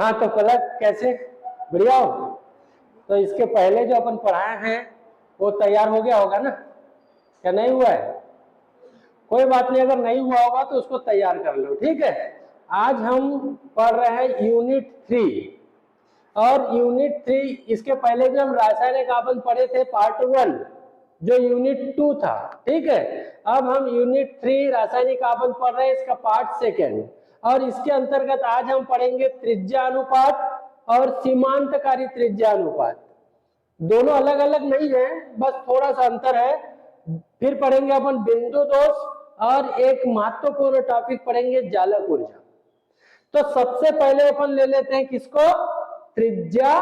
हाँ तो पलक कैसे, बढ़िया हो? तो इसके पहले जो अपन पढ़ाए हैं वो तैयार हो गया होगा ना, क्या नहीं हुआ है? कोई बात नहीं, अगर नहीं हुआ होगा तो उसको तैयार कर लो, ठीक है। आज हम पढ़ रहे हैं यूनिट 3, और यूनिट 3 इसके पहले जो हम रासायनिक आपन पढ़े थे पार्ट 1 जो यूनिट 2 था, ठीक है। अब हम यूनिट 3 रासायनिक आपन पढ़ रहे हैं, इसका पार्ट 2, और इसके अंतर्गत आज हम पढ़ेंगे त्रिज्या अनुपात और सीमांतकारी त्रिज्या अनुपात। दोनों अलग अलग नहीं है, बस थोड़ा सा अंतर है। फिर पढ़ेंगे अपन बिंदु दोष, और एक महत्वपूर्ण टॉपिक पढ़ेंगे जालक ऊर्जा। तो सबसे पहले अपन ले लेते हैं किसको, त्रिज्या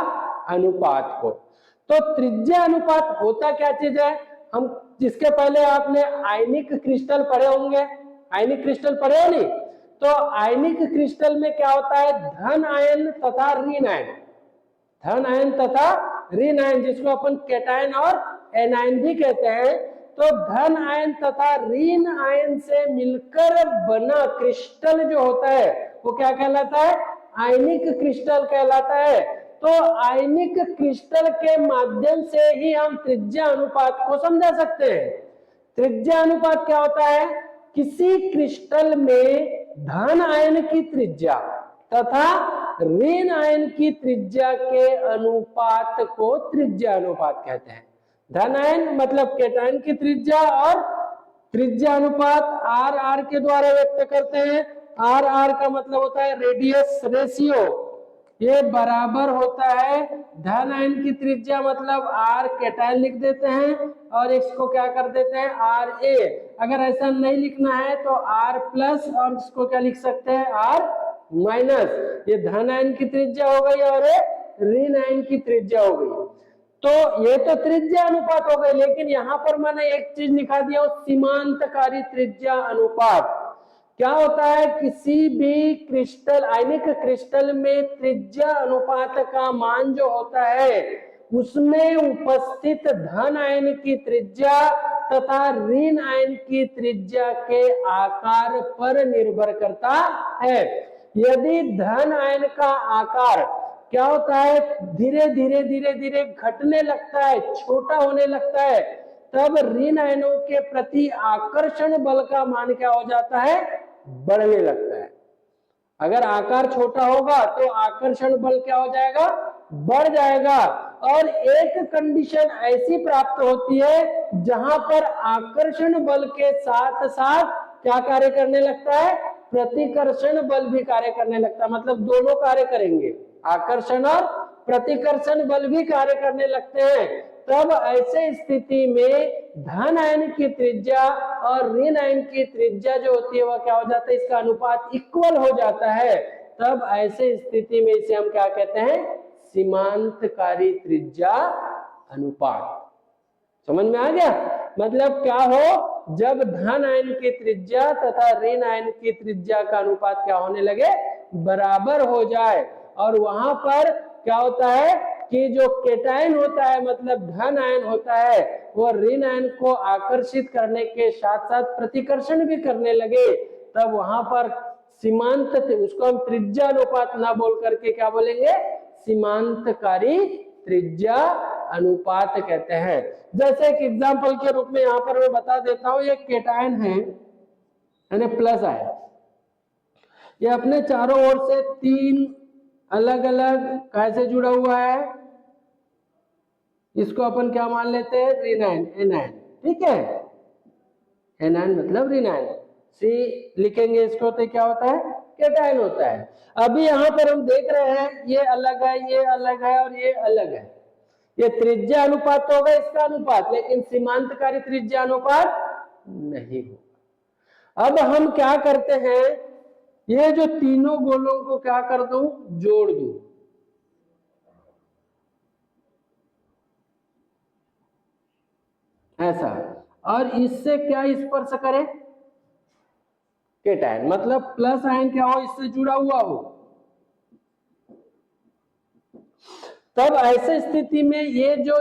अनुपात को। तो त्रिज्या अनुपात होता क्या चीज है, हम जिसके पहले आपने आयनिक क्रिस्टल पढ़े होंगे, आयनिक क्रिस्टल पढ़े हो नहीं? तो आयनिक क्रिस्टल में क्या होता है, धन आयन तथा ऋण आयन, धन आयन तथा ऋण आयन, जिसको अपन कैटायन और एनायन भी कहते हैं। तो धन आयन तथा ऋण आयन से मिलकर बना क्रिस्टल जो होता है वो क्या कहलाता है, आयनिक क्रिस्टल कहलाता है। तो आयनिक क्रिस्टल के माध्यम से ही हम त्रिज्या अनुपात को समझा सकते हैं। त्रिज्या अनुपात क्या होता है, किसी क्रिस्टल में धन आयन की त्रिज्या तथा ऋण आयन की त्रिज्या के अनुपात को त्रिज्या अनुपात कहते हैं। धन आयन मतलब कैटायन की त्रिज्या, और त्रिज्या अनुपात आर आर के द्वारा व्यक्त करते हैं। आर आर का मतलब होता है रेडियस रेशियो, ये बराबर होता है धन आयन की त्रिज्या मतलब आर कैटायन लिख देते हैं, और इसको क्या कर देते हैं आर ए। अगर ऐसा नहीं लिखना है तो आर प्लस, और इसको क्या लिख सकते हैं आर माइनस। ये धन आयन की त्रिज्या हो गई और ऋण आयन की त्रिज्या हो गई। तो ये तो त्रिज्या अनुपात हो गए, लेकिन यहाँ पर मैंने एक चीज लिखा दिया, सीमांतकारी त्रिज्या अनुपात। क्या होता है, किसी भी क्रिस्टल, आयनिक क्रिस्टल में त्रिज्या अनुपात का मान जो होता है उसमें उपस्थित धन आयन की त्रिज्या तथा ऋण आयन की त्रिज्या के आकार पर निर्भर करता है। यदि धन आयन का आकार क्या होता है, धीरे धीरे धीरे धीरे घटने लगता है, छोटा होने लगता है, तब ऋण आयनों के प्रति आकर्षण बल का मान क्या हो जाता है, बढ़ने लगता है। अगर आकार छोटा होगा तो आकर्षण बल क्या हो जाएगा, बढ़ जाएगा। और एक कंडीशन ऐसी प्राप्त होती है जहां पर आकर्षण बल के साथ साथ क्या कार्य करने लगता है, प्रतिकर्षण बल भी कार्य करने लगता है। मतलब दोनों कार्य करेंगे, आकर्षण और प्रतिकर्षण बल भी कार्य करने लगते हैं। तब ऐसे स्थिति में धन आयन की त्रिज्या और ऋण आयन की त्रिज्या जो होती है वह क्या हो जाता है, इसका अनुपात इक्वल हो जाता है। तब ऐसे स्थिति में इसे हम क्या कहते हैं, सीमांतकारी त्रिज्या अनुपात। समझ में आ गया? मतलब क्या हो, जब धन आयन की त्रिज्या तथा ऋण आयन की त्रिज्या का अनुपात क्या होने लगे, बराबर हो जाए। और वहां पर क्या होता है कि जो कैटायन होता है मतलब धन आयन होता है वो ऋण आयन को आकर्षित करने के साथ साथ प्रतिकर्षण भी करने लगे, तब वहां पर सीमांत, उसको हम त्रिज्या अनुपात ना बोल करके क्या बोलेंगे, सीमांतकारी त्रिज्या अनुपात कहते हैं। जैसे एक एग्जांपल के रूप में यहाँ पर मैं बता देता हूं, ये कैटायन है यानी प्लस आयन, ये अपने चारों ओर से 3 अलग अलग कैसे जुड़ा हुआ है, इसको अपन क्या मान लेते हैं, ऋण आयन, एनायन, ठीक है। एनायन मतलब ऋण आयन, सी लिखेंगे इसको तो क्या होता है, कैटायन होता है। अभी यहाँ पर हम देख रहे हैं ये अलग है, ये अलग है और ये अलग है। ये त्रिज्या अनुपात होगा इसका अनुपात, लेकिन सीमांतकारी त्रिज्या अनुपात नहीं होगा। अब हम क्या करते हैं, ये जो तीनों गोलों को क्या कर दूं, जोड़ दूं, ऐसा, और इससे क्या स्पर्श करें, कैटायन, मतलब प्लस आयन क्या हो, इससे जुड़ा हुआ हो। तब ऐसे स्थिति में ये जो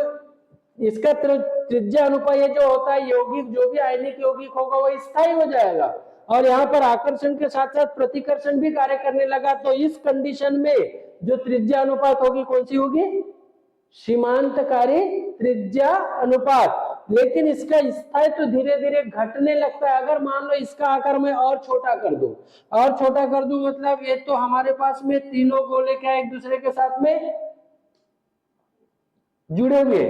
इसका त्रिज्या अनुपात ये जो होता है, यौगिक जो भी आयनिक यौगिक होगा वो स्थायी हो जाएगा, और यहाँ पर आकर्षण के साथ साथ प्रतिकर्षण भी कार्य करने लगा। तो इस कंडीशन में जो त्रिज्या अनुपात होगी कौन सी होगी? सीमांतकारी त्रिज्या अनुपात। लेकिन इसका स्थायित्व धीरे धीरे घटने लगता है। अगर मान लो इसका आकार मैं और छोटा कर दूं, और छोटा कर दूं मतलब ये तो हमारे पास में तीनों गोले क्या एक दूसरे के साथ में जुड़े हुए,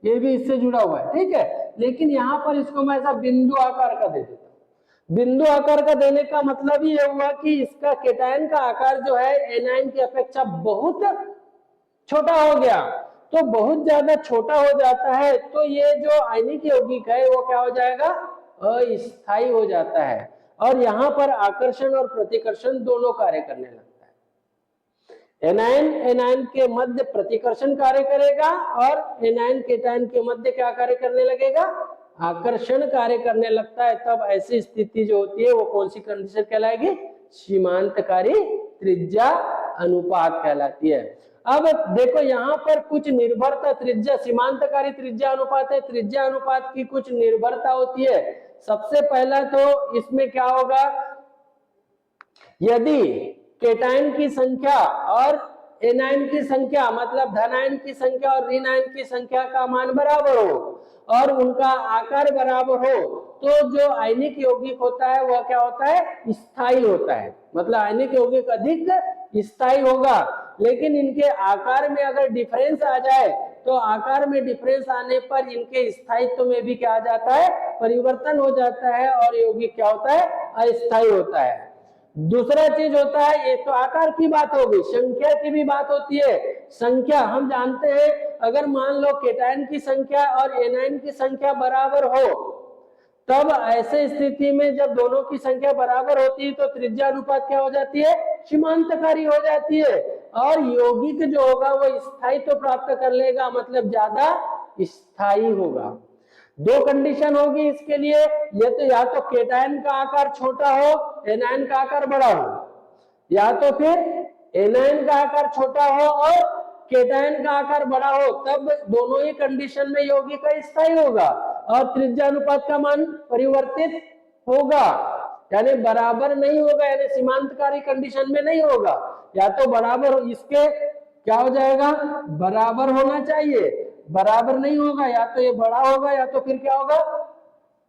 ये भी इससे जुड़ा हुआ है, ठीक है। लेकिन यहाँ पर इसको मैं ऐसा बिंदु आकार का दे देता हूँ। बिंदु आकार का देने का मतलब ये हुआ कि इसका केटायन का आकार जो है एनायन की अपेक्षा बहुत छोटा हो गया। तो बहुत ज्यादा छोटा हो जाता है तो ये जो आयनिक यौगिक है वो क्या हो जाएगा? अस्थायी हो जाता है। और यहाँ पर आकर्षण और प्रतिकर्षण दोनों कार्य करने लगता है। एनायन एनायन के मध्य प्रतिकर्षण कार्य करेगा और एनायन केटायन के मध्य क्या कार्य करने लगेगा? आकर्षण कार्य करने लगता है। तब ऐसी स्थिति जो होती है वो कौन सी कंडीशन कहलाएगी? सीमांतकारी त्रिज्या अनुपात कहलाती है। अब देखो यहाँ पर कुछ निर्भरता, त्रिज्या सीमांतकारी त्रिज्या अनुपात है, त्रिज्या अनुपात की कुछ निर्भरता होती है। सबसे पहला तो इसमें क्या होगा, यदि केटायन की संख्या और एनायन की संख्या मतलब धनायन की संख्या और ऋणायन की संख्या का मान बराबर हो और उनका आकार बराबर हो तो जो आयनिक यौगिक होता है वह क्या होता है? स्थायी होता है। मतलब आयनिक यौगिक अधिक स्थायी होगा। लेकिन इनके आकार में अगर डिफरेंस आ जाए तो आकार में डिफरेंस आने पर इनके स्थायित्व में भी क्या आ जाता है? परिवर्तन हो जाता है और यौगिक क्या होता है? अस्थायी होता है। दूसरा चीज होता है, ये तो आकार की बात होगी, संख्या की भी बात होती है। संख्या हम जानते हैं, अगर मान लो केटायन की संख्या और एनायन की संख्या बराबर हो तब ऐसे स्थिति में जब दोनों की संख्या बराबर होती है तो त्रिज्या अनुपात क्या हो जाती है? सीमांतकारी हो जाती है और यौगिक जो होगा वो स्थायित्व प्राप्त कर लेगा, मतलब ज्यादा स्थायी होगा। दो कंडीशन होगी इसके लिए, ये तो या तो केटायन का आकार छोटा हो एनायन का आकार बड़ा हो, या तो फिर एनायन का आकार छोटा हो और केटायन का आकार बड़ा हो। तब दोनों ही कंडीशन में यौगिक स्थायी होगा और त्रिज्या अनुपात का मान परिवर्तित होगा, यानी बराबर नहीं होगा, यानी सीमांतकारी कंडीशन में नहीं होगा। या तो बराबर, इसके क्या हो जाएगा? बराबर होना चाहिए, बराबर नहीं होगा, या तो ये बड़ा होगा या तो फिर क्या होगा?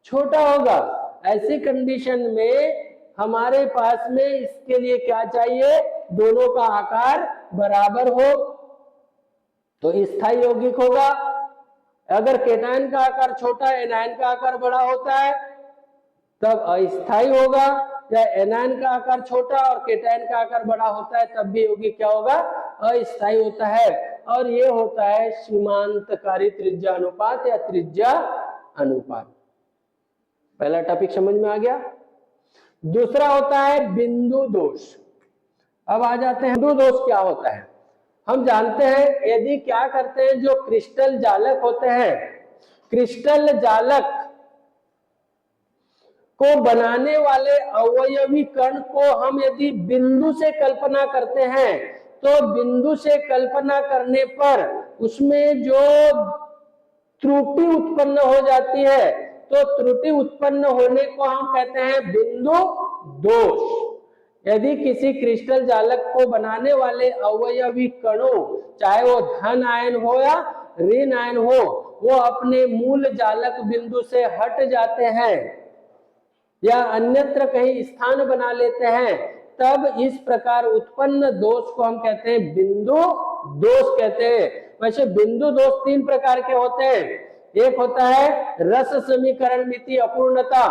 छोटा होगा। ऐसी कंडीशन में हमारे पास में इसके लिए क्या चाहिए? दोनों का आकार बराबर हो तो स्थायी यौगिक होगा। अगर केटायन का आकार छोटा एनायन का आकार बड़ा होता है तब अस्थायी होगा, या एनायन का आकार छोटा और केटायन का आकार बड़ा होता है तब भी यौगिक क्या होगा? अस्थायी होता है। और ये होता है सीमांतकारी त्रिज्या अनुपात या त्रिज्या अनुपात। पहला टॉपिक समझ में आ गया। दूसरा होता है बिंदु दोष। अब आ जाते हैं बिंदु दोष क्या होता है। हम जानते हैं यदि क्या करते हैं, जो क्रिस्टल जालक होते हैं, क्रिस्टल जालक को बनाने वाले अवयवी कण को हम यदि बिंदु से कल्पना करते हैं तो बिंदु से कल्पना करने पर उसमें जो त्रुटि उत्पन्न हो जाती है तो त्रुटि उत्पन्न होने को हम कहते हैं बिंदु दोष। यदि किसी क्रिस्टल जालक को बनाने वाले अवयवी कणों, चाहे वो धन आयन हो या ऋण आयन हो, वो अपने मूल जालक बिंदु से हट जाते हैं या अन्यत्र कहीं स्थान बना लेते हैं, तब इस प्रकार उत्पन्न दोष को हम कहते हैं बिंदु दोष कहते हैं। वैसे बिंदु दोष तीन प्रकार के होते हैं। एक होता है रस समीकरण मिति अपूर्णता,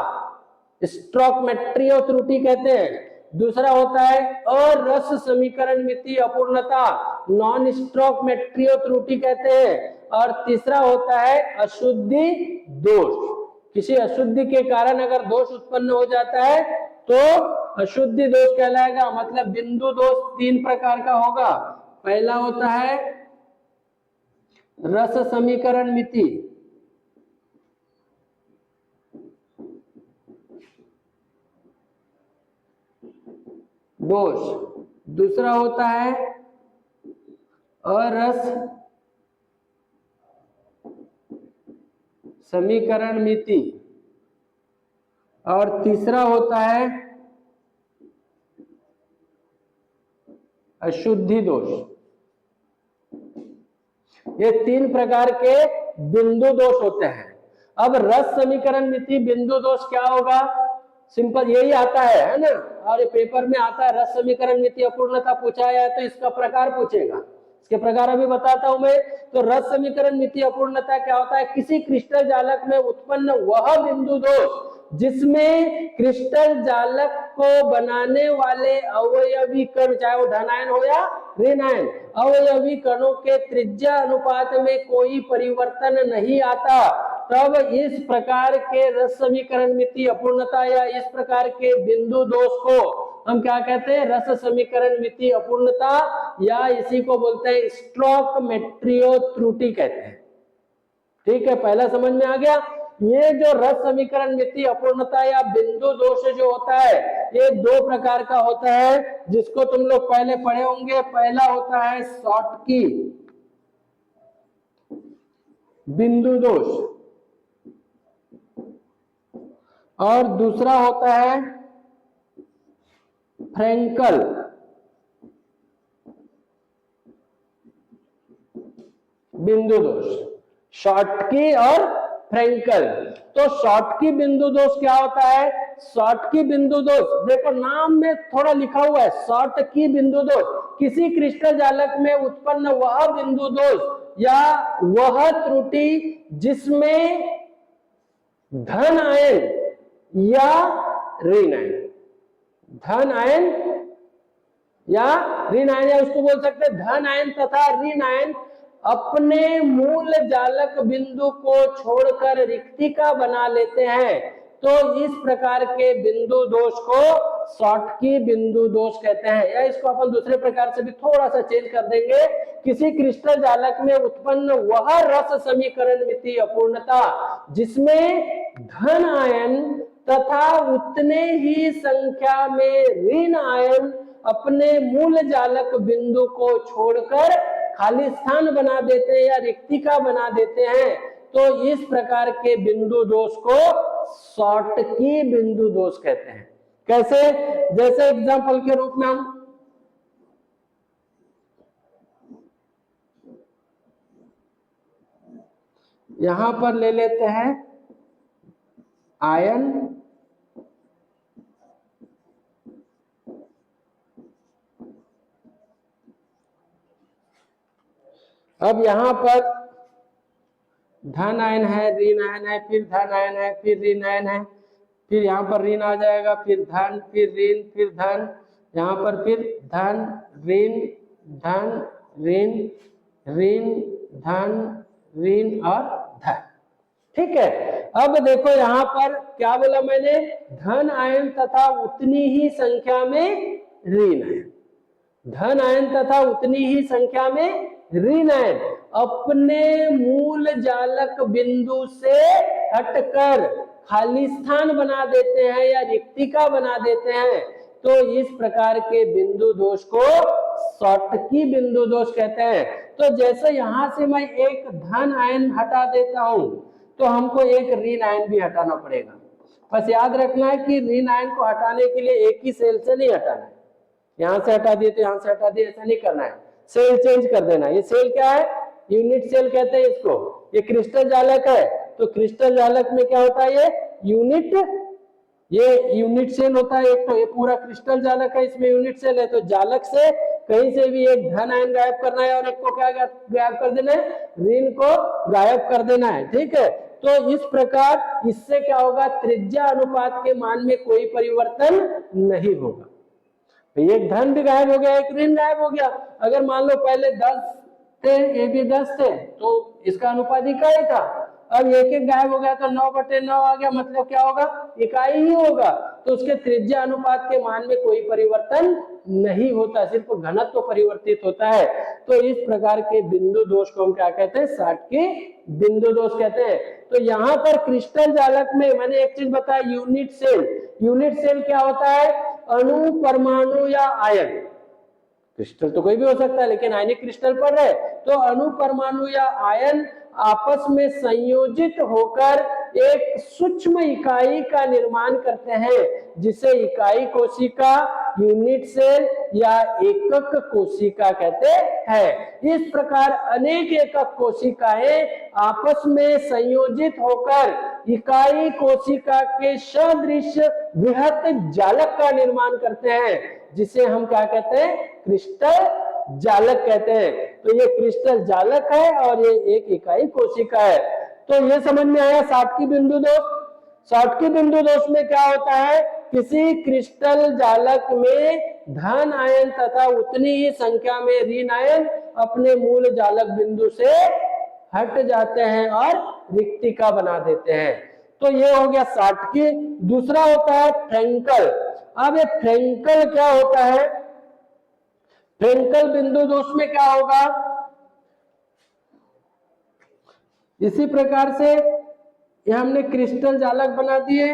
स्टोइकोमेट्रिक त्रुटि कहते हैं। दूसरा होता है अरस समीकरण मिति अपूर्णता, नॉन स्टोइकोमेट्रिक त्रुटि कहते हैं। और तीसरा होता है अशुद्धि दोष। किसी अशुद्धि के कारण अगर दोष उत्पन्न हो जाता है तो अशुद्धि दोष कहलाएगा। मतलब बिंदु दोष तीन प्रकार का होगा। पहला होता है रस समीकरण मिति दोष, दूसरा होता है अरस समीकरण मिति और तीसरा होता है अशुद्धि दोष। ये 3 प्रकार के बिंदु दोष होते हैं। अब रस समीकरण मिति बिंदु दोष क्या होगा? सिंपल यही आता है ना, और ये पेपर में आता है रस समीकरण मिति अपूर्णता पूछा है तो इसका प्रकार पूछेगा। इसके प्रकार अभी बताता हूं मैं। तो रस समीकरण मिति अपूर्णता क्या होता है? किसी क्रिस्टल जालक में उत्पन्न वह बिंदु दोष जिसमें क्रिस्टल जालक को बनाने वाले अवयवी कण, चाहे वो धनायन हो या ऋण आयन, अवयवी कणों के त्रिज्या अनुपात में कोई परिवर्तन नहीं आता, तब इस प्रकार के रस समीकरण मिति अपूर्णता या इस प्रकार के बिंदु दोष को हम क्या कहते हैं? रस समीकरण मिति अपूर्णता, या इसी को बोलते हैं स्टोइकोमेट्रियो त्रुटि कहते हैं। ठीक है, पहला समझ में आ गया। ये जो रस समीकरण मिति अपूर्णता या बिंदु दोष जो होता है, ये 2 प्रकार का होता है, जिसको तुम लोग पहले पढ़े होंगे। पहला होता है शॉटकी बिंदु दोष, और दूसरा होता है फ्रैंकल बिंदु दोष। शॉटकी और फ्रैंकल। तो शॉटकी बिंदु दोष क्या होता है? शॉटकी बिंदु दोष, देखो नाम में थोड़ा लिखा हुआ है शॉटकी बिंदु दोष, किसी क्रिस्टल जालक में उत्पन्न वह बिंदु दोष या वह त्रुटि जिसमें धन आयन या ऋण आयन, धन आयन या ऋण आयन, या उसको बोल सकते हैं धन आयन तथा ऋण आयन अपने मूल जालक बिंदु को छोड़कर रिक्तिका बना लेते हैं, तो इस प्रकार के बिंदु दोष को शॉटकी बिंदु दोष कहते हैं। या इसको अपन दूसरे प्रकार से भी थोड़ा सा चेंज कर देंगे, किसी क्रिस्टल जालक में उत्पन्न वह रस समीकरण मिति अपूर्णता जिसमें धन आयन तथा उतने ही संख्या में ऋण आयन अपने मूल जालक बिंदु को छोड़कर खाली स्थान बना देते हैं या रिक्तिका बना देते हैं, तो इस प्रकार के बिंदु दोष को शॉटकी बिंदु दोष कहते हैं। कैसे? जैसे एग्जांपल के रूप में हम यहां पर ले लेते हैं आयन अब यहां पर धन आयन है, ऋण आयन है, फिर धन आयन है, फिर ऋण आयन है, फिर यहाँ पर ऋण आ जाएगा, फिर धन, फिर ऋण, फिर धन, यहाँ पर फिर धन ऋण धन ऋण ऋण धन ऋण और धन। ठीक है, अब देखो यहाँ पर क्या बोला मैंने? धन आयन तथा उतनी ही संख्या में ऋण आयन, धन आयन तथा उतनी ही संख्या में ऋण आयन अपने मूल जालक बिंदु से हटकर खाली स्थान बना देते हैं या रिक्तिका बना देते हैं, तो इस प्रकार के बिंदु दोष को शॉटकी बिंदु दोष कहते हैं। तो जैसे यहां से मैं एक धन आयन हटा देता हूं, तो हमको एक ऋण आयन भी हटाना पड़ेगा। बस याद रखना है कि ऋण आयन को हटाने के लिए एक ही सेल से नहीं हटाना है, यहां से हटा दिए तो यहां से हटा दिए, ऐसा नहीं करना है, सेल चेंज कर देना। ये सेल क्या है? यूनिट सेल कहते हैं इसको। ये क्रिस्टल जालक है, तो क्रिस्टल जालक में क्या होता है? ये यूनिट सेल होता है। एक तो ये पूरा क्रिस्टल जालक है, इसमें यूनिट सेल है, तो जालक से कहीं से भी एक धन आयन गायब करना है और एक को क्या गायब कर देना है? ऋण को गायब कर देना है। ठीक है, तो इस प्रकार इससे क्या होगा? त्रिज्या अनुपात के मान में कोई परिवर्तन नहीं होगा। एक धन भी गायब हो गया, एक ऋण गायब हो गया। अगर मान लो पहले 10 थे, ये भी 10 थे, तो इसका अनुपात इकाई था। अब एक एक गायब हो गया तो 9/9 आ गया, मतलब क्या होगा? इकाई ही होगा। तो उसके त्रिज्या अनुपात के मान में कोई परिवर्तन नहीं होता, सिर्फ घनत्व परिवर्तित होता है। तो इस प्रकार के बिंदु दोष को हम क्या कहते हैं? शॉटकी बिंदु दोष कहते हैं। तो यहाँ पर क्रिस्टल जालक में मैंने एक चीज बताया, यूनिट सेल। यूनिट सेल क्या होता है? अणु, परमाणु या आयन, क्रिस्टल तो कोई भी हो सकता है लेकिन आयनिक क्रिस्टल पर है, तो अणु, परमाणु या आयन आपस में संयोजित होकर एक सूक्ष्म इकाई का निर्माण करते हैं, जिसे इकाई कोशिका, यूनिट सेल या एकक कोशिका कहते हैं। इस प्रकार अनेक एकक कोशिकाएं आपस में संयोजित होकर इकाई कोशिका के सदृश बृहत जालक का निर्माण करते हैं, जिसे हम क्या कहते हैं? क्रिस्टल जालक कहते हैं। तो ये क्रिस्टल जालक है और ये एक इकाई कोशिका है। तो ये समझ में आया शॉटकी बिंदु दोष। शॉटकी बिंदु दोष में क्या होता है? किसी क्रिस्टल जालक में धन आयन तथा उतनी ही संख्या में ऋण आयन अपने मूल जालक बिंदु से हट जाते हैं और रिक्तिका बना देते हैं। तो ये हो गया शॉटकी। दूसरा होता है फ्रेंकल। अब ये फ्रेंकल क्या होता है? फ्रेंकल बिंदु दोष में क्या होगा? इसी प्रकार से ये हमने क्रिस्टल जालक बना दिए,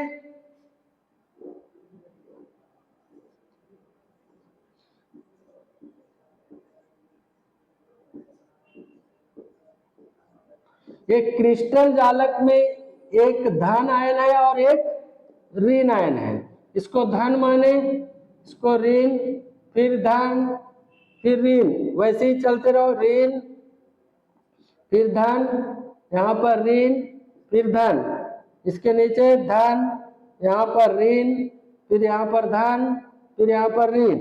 एक क्रिस्टल जालक में एक धन आयन है और एक ऋण आयन है। इसको धन माने, इसको ऋण, फिर धन, फिर ऋण, वैसे ही चलते रहो। ऋण फिर धन, यहाँ पर ऋण फिर धन, इसके नीचे धन, यहाँ पर ऋण, फिर यहाँ पर धन, फिर यहाँ पर ऋण,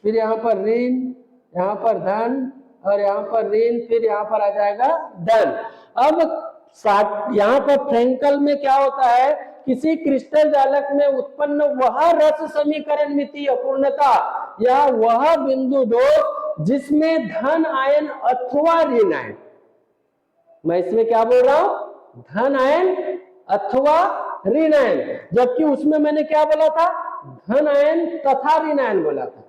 फिर यहाँ पर ऋण, यहाँ पर धन और यहाँ पर ऋण, फिर यहाँ पर आ जाएगा धन। अब यहाँ पर फ्रेंकल में क्या होता है? किसी क्रिस्टल जालक में उत्पन्न वह रस समीकरण मिति अपूर्णता या वह बिंदु दोष जिसमें धन आयन अथवा ऋण आयन, मैं इसमें क्या बोल रहा हूं? धन आयन अथवा ऋण आयन, जबकि उसमें मैंने क्या बोला था? धन आयन तथा ऋण आयन बोला था।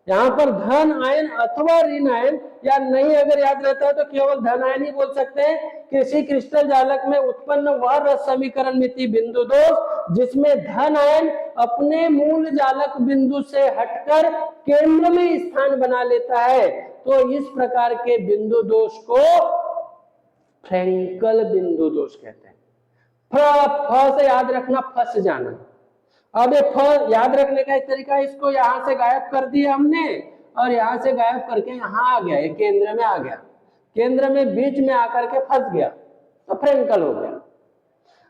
यहाँ पर धन आयन अथवा ऋण आयन, या नहीं अगर याद रहता है तो केवल धन आयन ही बोल सकते हैं। किसी क्रिस्टल जालक में उत्पन्न वह रस समीकरण मिति बिंदु दोष जिसमें धन आयन अपने मूल जालक बिंदु से हटकर केंद्र में स्थान बना लेता है, तो इस प्रकार के बिंदु दोष को फ्रेंकल बिंदु दोष कहते हैं। फ से याद रखना, फंस जाना। अब ये फ याद रखने का एक तरीका, इसको यहां से गायब कर दिया हमने और यहां से गायब करके यहां आ गया, ये केंद्र में आ गया, केंद्र में बीच में आकर के फंस गया तो फ्रेंकल हो गया।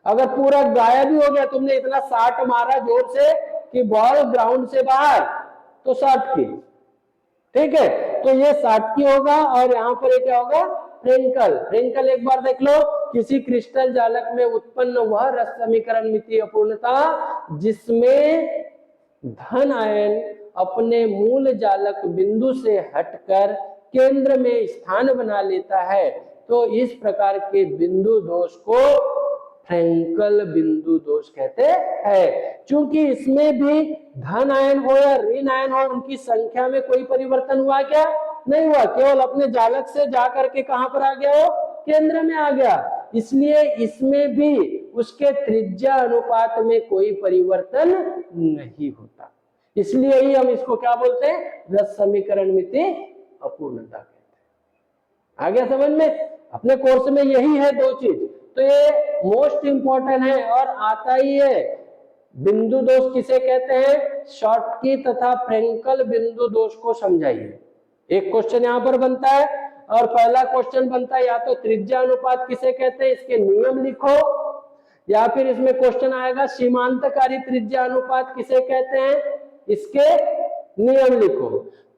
अगर पूरा गायब ही हो गया, तुमने इतना शॉट मारा जोर से कि बॉल ग्राउंड से बाहर, तो शॉट की, ठीक है। तो ये शॉट की होगा और यहाँ पर ये क्या होगा? फ्रेंकल। फ्रेंकल एक बार देख लो, किसी क्रिस्टल जालक में उत्पन्न वह रस समीकरण मिति अपूर्णता जिसमें धन आयन अपने मूल जालक बिंदु से हटकर केंद्र में स्थान बना लेता है, तो इस प्रकार के बिंदु दोष को फ्रेंकल बिंदु दोष कहते हैं। क्योंकि इसमें भी धन आयन हो या ऋण आयन हो, उनकी संख्या में कोई परिवर्तन हुआ क्या? नहीं हुआ, केवल अपने जालक से जाकर के कहां पर आ गया? हो केंद्र में आ गया। इसलिए इसमें भी उसके त्रिज्या अनुपात में कोई परिवर्तन नहीं होता। इसलिए ही हम इसको क्या बोलते हैं? रस समीकरण मिति अपूर्णता कहते हैं। आ गया समझ में? अपने कोर्स में यही है दो चीज, तो ये मोस्ट इंपॉर्टेंट है और आता ही है। बिंदु दोष किसे कहते हैं? शॉटकी तथा फ्रेंकल बिंदु दोष को समझाइए। एक क्वेश्चन यहाँ पर बनता है और पहला क्वेश्चन बनता है या तो त्रिज्या अनुपात किसे कहते हैं, इसके नियम लिखो, या फिर इसमें क्वेश्चन आएगा सीमांतकारी त्रिज्या अनुपात किसे कहते हैं, इसके नियम लिखो।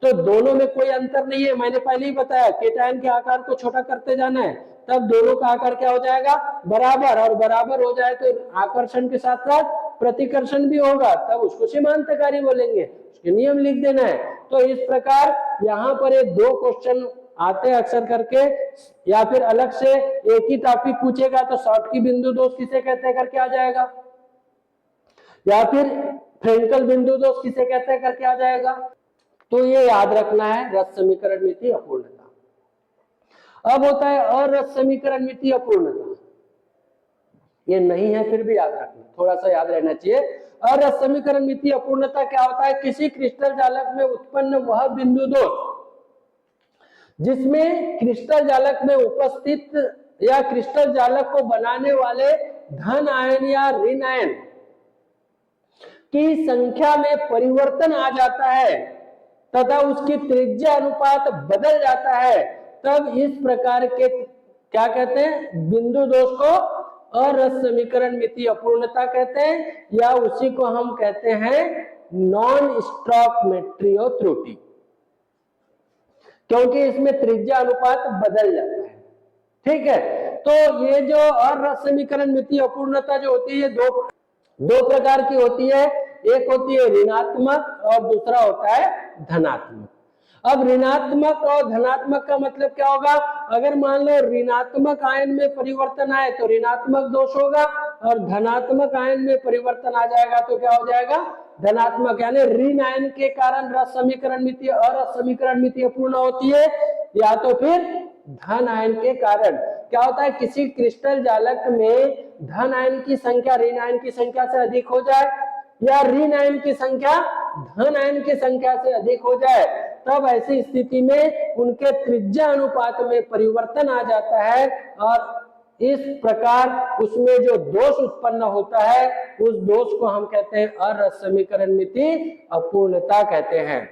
तो दोनों में कोई अंतर नहीं है, मैंने पहले ही बताया, केटायन के आकार को छोटा करते जाना है, तब दोनों का आकार क्या हो जाएगा? बराबर, और बराबर हो जाए तो आकर्षण के साथ साथ प्रतिकर्षण भी होगा, तब उसको सीमांतकारी बोलेंगे, उसके नियम लिख देना है। तो इस प्रकार यहाँ पर ये दो क्वेश्चन आते हैं अक्सर करके, या फिर अलग से एक ही टॉपिक पूछेगा तो शॉटकी बिंदु दोष किसे कहते हैं करके आ जाएगा, या फिर फ्रेंकल बिंदु दोष किसे कहते हैं करके आ जाएगा। तो ये याद रखना है, रस समीकरण मिति अपूर्णता। अब होता है अरस समीकरण मिति अपूर्णता, ये नहीं है फिर भी याद रखना, थोड़ा सा याद रहना चाहिए। अरस समीकरण मिति अपूर्णता क्या होता है? किसी क्रिस्टल जालक में उत्पन्न वह बिंदु दोष जिसमें क्रिस्टल जालक में उपस्थित या क्रिस्टल जालक को बनाने वाले धन आयन या ऋण आयन की संख्या में परिवर्तन आ जाता है तथा उसकी त्रिज्या अनुपात बदल जाता है, तब इस प्रकार के क्या कहते हैं, बिंदु दोष को अरस समीकरण मिति अपूर्णता कहते हैं, या उसी को हम कहते हैं नॉन स्टोइकियोमेट्री त्रुटि, क्योंकि इसमें त्रिज्या अनुपात बदल जाता है। ठीक है, तो ये जो अरस समीकरण मिति अपूर्णता जो होती है दो प्रकार की होती है, एक होती है ऋणात्मक और दूसरा होता है धनात्मक। अब ऋणात्मक और धनात्मक का मतलब क्या होगा, अगर मान लो ऋणात्मक आयन में परिवर्तन आए तो ऋणात्मक दोष होगा, और धनात्मक आयन में परिवर्तन आ जाएगा तो क्या हो जाएगा, धनात्मक। यानी ऋण आयन के कारण रस समीकरण मिति अरस समीकरण मिति अपूर्ण होती है, या तो फिर धन आयन के कारण क्या होता है, किसी क्रिस्टल जालक में धन आयन की संख्या ऋण आयन की संख्या से अधिक हो जाए, या ऋण आयन की संख्या धन आयन की संख्या से अधिक हो जाए, तब ऐसी स्थिति में उनके त्रिज्या अनुपात में परिवर्तन आ जाता है, और इस प्रकार उसमें जो दोष उत्पन्न होता है उस दोष को हम कहते हैं अरस समीकरण मिति अपूर्णता कहते हैं।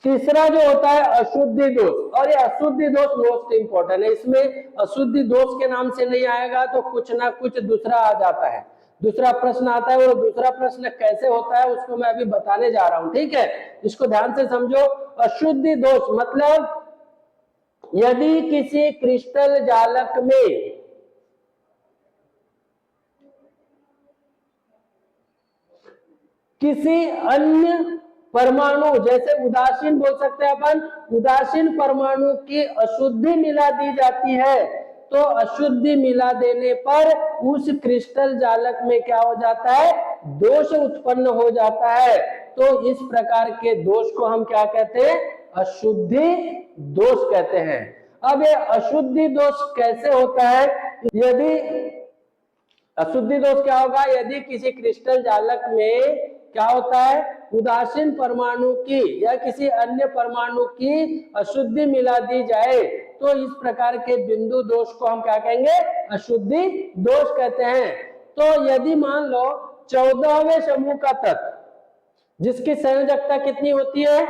तीसरा जो होता है अशुद्धि दोष, और ये अशुद्धि दोष मोस्ट इंपॉर्टेंट है। इसमें अशुद्धि दोष के नाम से नहीं आएगा तो कुछ ना कुछ दूसरा आ जाता है, दूसरा प्रश्न आता है, वो दूसरा प्रश्न कैसे होता है उसको मैं अभी बताने जा रहा हूं। ठीक है, इसको ध्यान से समझो। अशुद्धि दोष मतलब यदि किसी क्रिस्टल जालक में किसी अन्य परमाणु, जैसे उदासीन बोल सकते हैं अपन, उदासीन परमाणु की अशुद्धि मिला दी जाती है, तो अशुद्धि मिला देने पर उस क्रिस्टल जालक में क्या हो जाता है, दोष उत्पन्न हो जाता है। तो इस प्रकार के दोष को हम क्या कहते हैं, अशुद्धि दोष कहते हैं। अब ये अशुद्धि दोष कैसे होता है, यदि अशुद्धि दोष क्या होगा, यदि किसी क्रिस्टल जालक में क्या होता है, उदासीन परमाणु की या किसी अन्य परमाणु की अशुद्धि मिला दी जाए, तो इस प्रकार के बिंदु दोष को हम क्या कहेंगे, अशुद्धि दोष कहते हैं। तो यदि मान लो 14वें समूह का तत्व जिसकी संयोजकता कितनी होती है,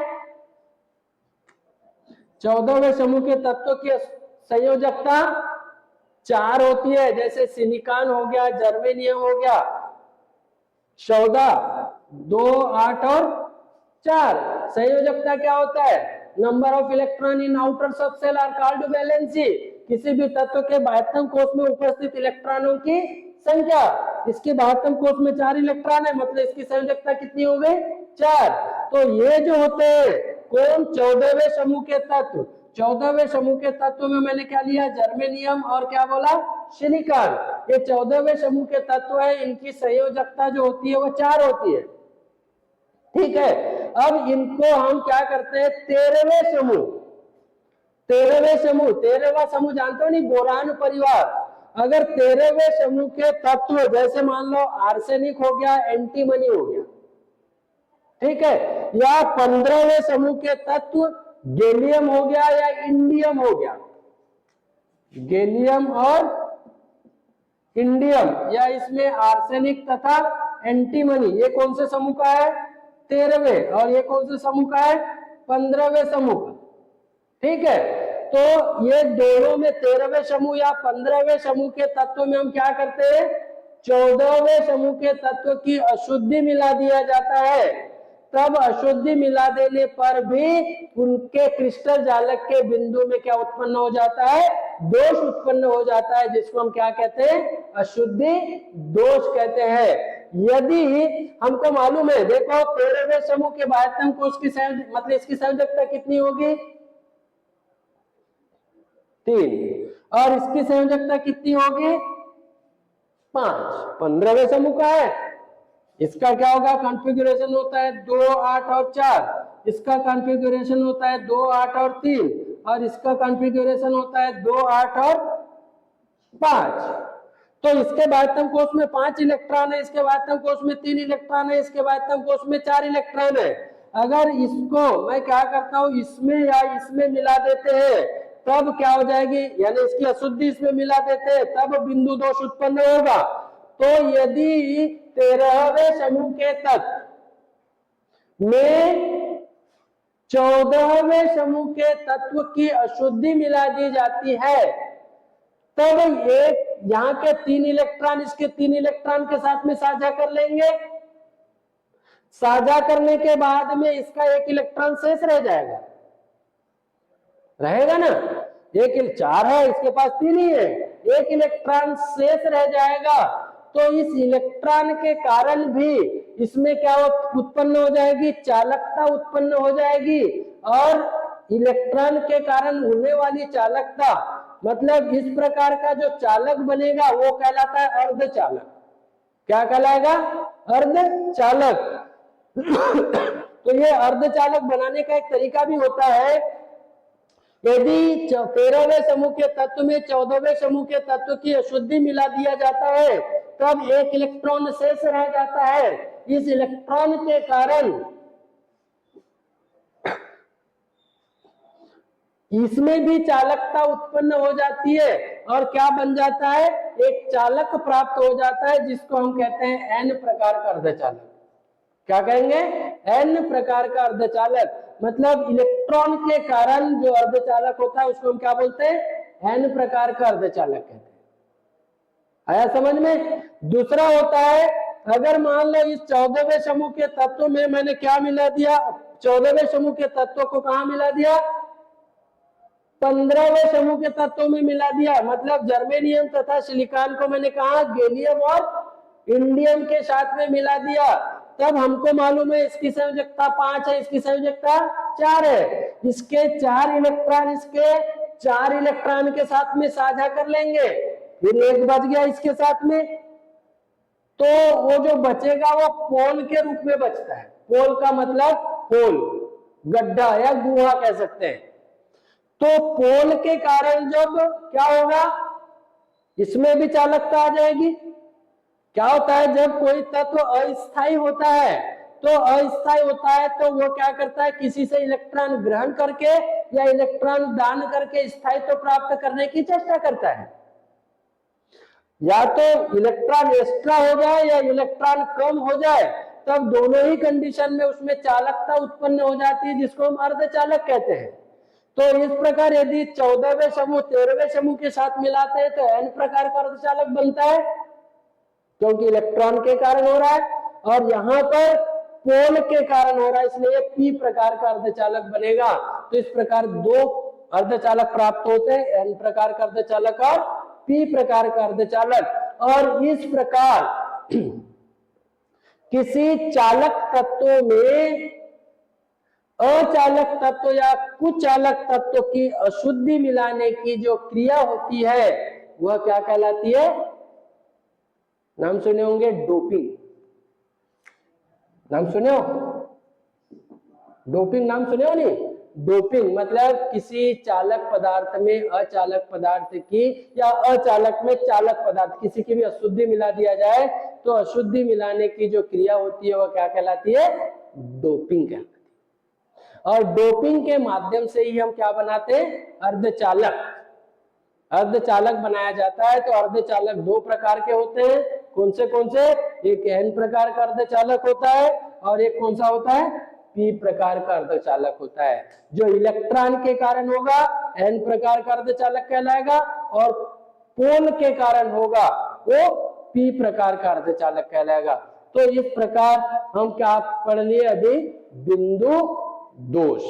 14वें समूह के तत्वों की संयोजकता 4 होती है, जैसे सिलिकॉन हो गया, जर्मेनियम हो गया, 14, 2, 8 और 4। संयोजकता क्या होता है, number of electron in outer subshell are called valency, किसी भी तत्व के बाह्यतम कोश में उपस्थित इलेक्ट्रॉनों की संख्या। इसके बाह्यतम कोश में 4 इलेक्ट्रॉन है, मतलब इसकी संयोजकता कितनी हो गई, 4। तो ये जो होते हैं कौन, 14वें समूह के तत्व। 14वें समूह के तत्व में मैंने क्या लिया, जर्मेनियम और क्या बोला, सिलिकॉन। ये 14वें समूह के तत्व है, इनकी संयोजकता जो होती है वो 4 होती है। ठीक है, अब इनको हम क्या करते हैं, 13वें समूह, 13वें समूह, 13वां समूह जानते हो नहीं, बोरान परिवार। अगर 13वें समूह के तत्व जैसे मान लो आर्सेनिक हो गया, एंटीमनी हो गया, ठीक है, या 15वें समूह के तत्व गैलियम हो गया या इंडियम हो गया, गैलियम और इंडियम, या इसमें आर्सेनिक तथा एंटीमनी, ये कौन से समूह का है, 13वें, और ये कौन से समूह का है, 15वें समूह का। ठीक है, तो ये दोनों में 13वें समूह या 15वें समूह के तत्व में हम क्या करते हैं, 14वें समूह के तत्व की अशुद्धि मिला दिया जाता है। तब अशुद्धि मिला देने पर भी उनके क्रिस्टल जालक के बिंदु में क्या उत्पन्न हो जाता है, दोष उत्पन्न हो जाता है, जिसको हम क्या कहते हैं, अशुद्धि दोष कहते हैं। यदि हमको मालूम है, देखो 13वें समूह के बाह्यतम कोश की मतलब इसकी संयोजकता कितनी होगी, 3, और इसकी संयोजकता कितनी होगी, 5। 15वें समूह का है, इसका क्या होगा, कॉन्फ़िगरेशन होता है 2, 8 और 4, इसका कॉन्फ़िगरेशन होता है 2, 8 और 3, और इसका कॉन्फ़िगरेशन होता है 2, 8 और 5। तो इसके बाह्यतम कोश में 5 इलेक्ट्रॉन है, इसके बाह्यतम कोश में 3 इलेक्ट्रॉन है, इसके बाह्यतम कोश में 4 इलेक्ट्रॉन है। अगर इसको मैं क्या करता हूं, इसमें या इसमें मिला देते हैं, तब क्या हो जाएगी, यानी इसकी अशुद्धि इसमें मिला देते हैं तब बिंदु दोष उत्पन्न होगा। तो यदि 13वें समूह के तत्व में 14वें समूह के तत्व की अशुद्धि मिला दी जाती है, तब एक यहाँ के 3 इलेक्ट्रॉन इसके 3 इलेक्ट्रॉन के साथ में साझा कर लेंगे। साझा करने के बाद में इसका 1 इलेक्ट्रॉन शेष रह जाएगा, रहेगा ना, 4 है, इसके पास 3 ही है, 1 इलेक्ट्रॉन शेष रह जाएगा। तो इस इलेक्ट्रॉन के कारण भी इसमें क्या उत्पन्न हो जाएगी, चालकता उत्पन्न हो जाएगी। और इलेक्ट्रॉन के कारण होने वाली चालकता, मतलब इस प्रकार का जो चालक बनेगा वो कहलाता है अर्धचालक। क्या कहलाएगा, अर्धचालक। तो ये अर्धचालक बनाने का एक तरीका भी होता है। यदि 13वें समूह के तत्व में 14वें समूह के तत्व की अशुद्धि मिला दिया जाता है, तब 1 इलेक्ट्रॉन शेष रह जाता है। इस इलेक्ट्रॉन के कारण इसमें भी चालकता उत्पन्न हो जाती है और क्या बन जाता है, एक चालक प्राप्त हो जाता है, जिसको हम कहते हैं एन प्रकार का अर्धचालक। क्या कहेंगे, एन प्रकार का अर्धचालक। मतलब इलेक्ट्रॉन के कारण जो अर्धचालक होता है उसको हम क्या बोलते हैं, एन प्रकार का अर्धचालक कहते हैं। आया समझ में। दूसरा होता है, अगर मान लो इस 14वें समूह के तत्व में मैंने क्या मिला दिया, 14वें समूह के तत्व को कहां मिला दिया, 15वें समूह के तत्वों में मिला दिया। मतलब जर्मेनियम तथा सिलिकॉन को मैंने कहा गैलियम और इंडियम के साथ में मिला दिया। तब हमको मालूम है इसकी संयोजकता 5 है, इसकी संयोजकता 4 है। इसके 4 इलेक्ट्रॉन इसके 4 इलेक्ट्रॉन के साथ में साझा कर लेंगे, फिर 1 बच गया इसके साथ में, तो वो जो बचेगा वो पोल के रूप में बचता है। पोल का मतलब होल, गड्ढा या गुहा कह सकते हैं। तो पोल के कारण जब क्या होगा, इसमें भी चालकता आ जाएगी। क्या होता है, जब कोई तत्व अस्थायी होता है, तो अस्थायी होता है तो वो क्या करता है, किसी से इलेक्ट्रॉन ग्रहण करके या इलेक्ट्रॉन दान करके स्थायित्व प्राप्त करने की चेष्टा करता है। या तो इलेक्ट्रॉन एक्स्ट्रा हो जाए या इलेक्ट्रॉन कम हो जाए, तब दोनों ही कंडीशन में उसमें चालकता उत्पन्न हो जाती है, जिसको हम अर्धचालक कहते हैं। तो इस प्रकार यदि 14वें समूह 13वें समूह के साथ मिलाते हैं तो एन प्रकार का अर्धचालक बनता है, क्योंकि इलेक्ट्रॉन के कारण हो रहा है, और यहाँ पर पोल के कारण हो रहा है, इसलिए पी प्रकार का अर्धचालक बनेगा। तो इस प्रकार 2 अर्धचालक प्राप्त होते हैं, एन प्रकार का अर्धचालक और पी प्रकार का अर्धचालक। और इस प्रकार किसी चालक तत्व में अचालक तत्व या कुचालक तत्व की अशुद्धि मिलाने की जो क्रिया होती है वह क्या कहलाती है, नाम सुने होंगे, डोपिंग। नाम सुने हो, डोपिंग नाम सुने हो नहीं। डोपिंग मतलब किसी चालक पदार्थ में अचालक पदार्थ की या अचालक में चालक पदार्थ किसी की भी अशुद्धि मिला दिया जाए, तो अशुद्धि मिलाने की जो क्रिया होती है वह क्या कहलाती है, डोपिंग कहलाती है। और डोपिंग के माध्यम से ही हम क्या बनाते हैं, अर्धचालक। अर्धचालक बनाया जाता है। तो अर्धचालक 2 प्रकार के होते हैं। कौन से, एक एन प्रकार का अर्धचालक होता है और एक कौन सा होता है, पी प्रकार का अर्धचालक होता है। जो इलेक्ट्रॉन के कारण होगा एन प्रकार का अर्धचालक कहलाएगा, और पोल के कारण होगा वो पी प्रकार का अर्धचालक कहलाएगा। तो इस प्रकार हम क्या पढ़ लिए अभी, बिंदु दोष।